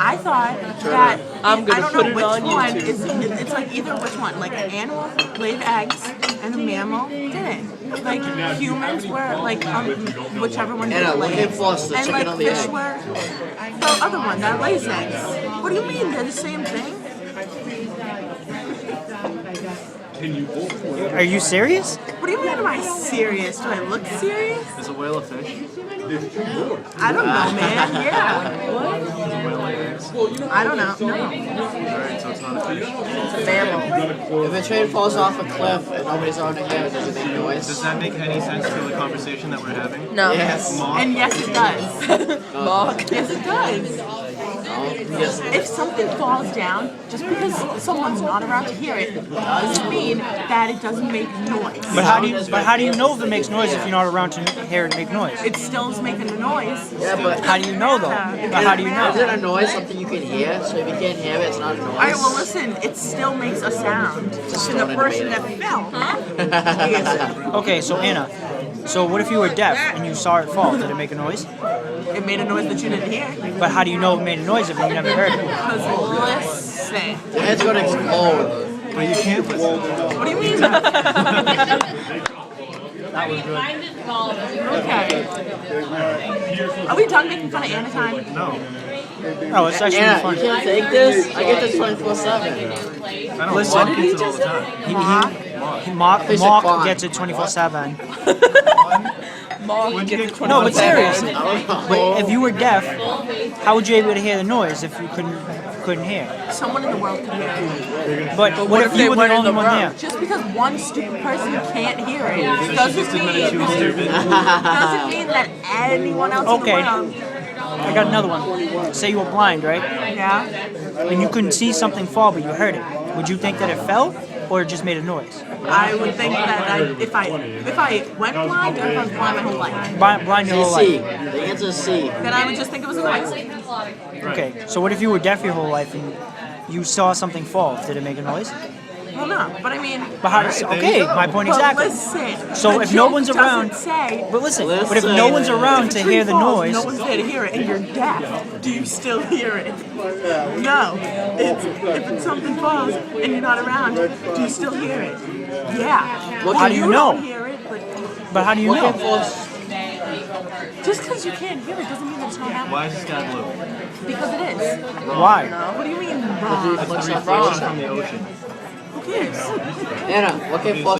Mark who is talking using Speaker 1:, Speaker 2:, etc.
Speaker 1: I thought that
Speaker 2: I'm gonna
Speaker 1: I don't
Speaker 2: put
Speaker 1: know
Speaker 2: it
Speaker 1: which
Speaker 2: on
Speaker 1: one
Speaker 2: YouTube.
Speaker 1: is. It's like either which one. Like an animal laid eggs and a mammal didn't. Like humans were like whichever one
Speaker 3: Anna,
Speaker 1: did
Speaker 3: look
Speaker 1: lay
Speaker 3: at Floss, the
Speaker 1: and
Speaker 3: chicken
Speaker 1: like
Speaker 3: on the
Speaker 1: fish
Speaker 3: egg.
Speaker 1: were the other one that lays eggs. What do you mean? They're the same thing?
Speaker 4: Are you serious?
Speaker 1: What do you mean? Am I serious? Do I look serious?
Speaker 5: Is a whale a fish?
Speaker 1: I don't know, man. Yeah. I don't know. No.
Speaker 5: Alright, so it's not a fish.
Speaker 2: It's a mammal.
Speaker 3: If a train falls off a cliff and nobody's on it yet, does it make
Speaker 5: Does
Speaker 3: noise?
Speaker 5: that make any sense to the conversation that we're having?
Speaker 2: No.
Speaker 3: Yes.
Speaker 1: And yes, it does.
Speaker 2: Mock.
Speaker 1: Yes, it does.
Speaker 3: Yes.
Speaker 1: If something falls down, just because someone's not around to hear it, doesn't mean that it doesn't make noise.
Speaker 4: But how do you know if it makes noise if you're not around to hear it make noise?
Speaker 1: It still is making a noise.
Speaker 3: Yeah, but
Speaker 4: How do you know though? But how do you
Speaker 3: is
Speaker 4: know?
Speaker 3: it a noise something you can hear? So if you can't hear it, it's not a noise.
Speaker 1: Alright, well listen, it still makes a sound.
Speaker 3: Just
Speaker 1: To the
Speaker 3: don't
Speaker 1: person
Speaker 3: innovate
Speaker 1: that fell.
Speaker 4: Okay, so Anna, so what if you were deaf and you saw it fall? Did it make a noise?
Speaker 1: It made a noise that you didn't hear.
Speaker 4: But how do you know it made a noise if you never heard it?
Speaker 1: Because listen.
Speaker 3: Your head's gonna explode.
Speaker 5: But you can't listen.
Speaker 1: What do you mean? Okay. Are we done making fun of Anna time?
Speaker 5: No.
Speaker 4: Oh, it's actually
Speaker 3: Anna, you
Speaker 4: funny.
Speaker 3: can't take this? I get this 24/7.
Speaker 5: I don't
Speaker 4: Listen.
Speaker 5: Listen, gets it all the time.
Speaker 4: Mock
Speaker 3: They said Quan.
Speaker 4: gets it 24/7.
Speaker 2: Mock
Speaker 5: When'd you
Speaker 2: gets
Speaker 5: get
Speaker 4: No, but seriously,
Speaker 3: I don't know.
Speaker 4: but if you were deaf, how would you be able to hear the noise if you couldn't hear?
Speaker 1: Someone in the world could hear it.
Speaker 4: But what if
Speaker 2: they
Speaker 4: you were the
Speaker 2: weren't in
Speaker 4: only
Speaker 2: the
Speaker 4: one
Speaker 2: room?
Speaker 4: there?
Speaker 1: Just because one stupid person can't hear it
Speaker 5: So she
Speaker 1: doesn't
Speaker 5: just admitted she
Speaker 1: mean
Speaker 5: was stupid.
Speaker 1: doesn't mean that anyone else
Speaker 4: Okay.
Speaker 1: in the world.
Speaker 4: I got another one. Say you were blind, right?
Speaker 1: Yeah.
Speaker 4: And you couldn't see something fall, but you heard it. Would you think that it fell, or it just made a noise?
Speaker 1: I would think that if I went blind or if I was blind my whole life,
Speaker 4: Blind your whole
Speaker 3: C.
Speaker 4: life.
Speaker 3: The answer is C.
Speaker 1: then I would just think it was a noise.
Speaker 4: Okay, so what if you were deaf your whole life and you saw something fall? Did it make a noise?
Speaker 1: Well, no, but I mean.
Speaker 4: But how does? Okay, my point exactly.
Speaker 1: But listen.
Speaker 4: So
Speaker 1: the
Speaker 4: if no
Speaker 1: joke
Speaker 4: one's
Speaker 1: doesn't
Speaker 4: around,
Speaker 1: say.
Speaker 4: but listen, but if no one's around
Speaker 1: If
Speaker 4: to
Speaker 1: a tree
Speaker 4: hear the
Speaker 1: falls,
Speaker 4: noise,
Speaker 1: no one's there to hear it, and you're deaf. Do you still hear it? No. If it's something falls and you're not around, do you still hear it? Yeah.
Speaker 4: How do you know?
Speaker 1: Don't hear it,
Speaker 4: but how do you
Speaker 3: What can
Speaker 4: know?
Speaker 3: Floss?
Speaker 1: just because you can't hear it doesn't mean that it's not happening.
Speaker 5: Why is the sky blue?
Speaker 1: Because it is.
Speaker 4: Why?
Speaker 1: What do you mean wrong?
Speaker 5: It's the reflection from the ocean.
Speaker 1: Who cares?
Speaker 3: Anna, what can Floss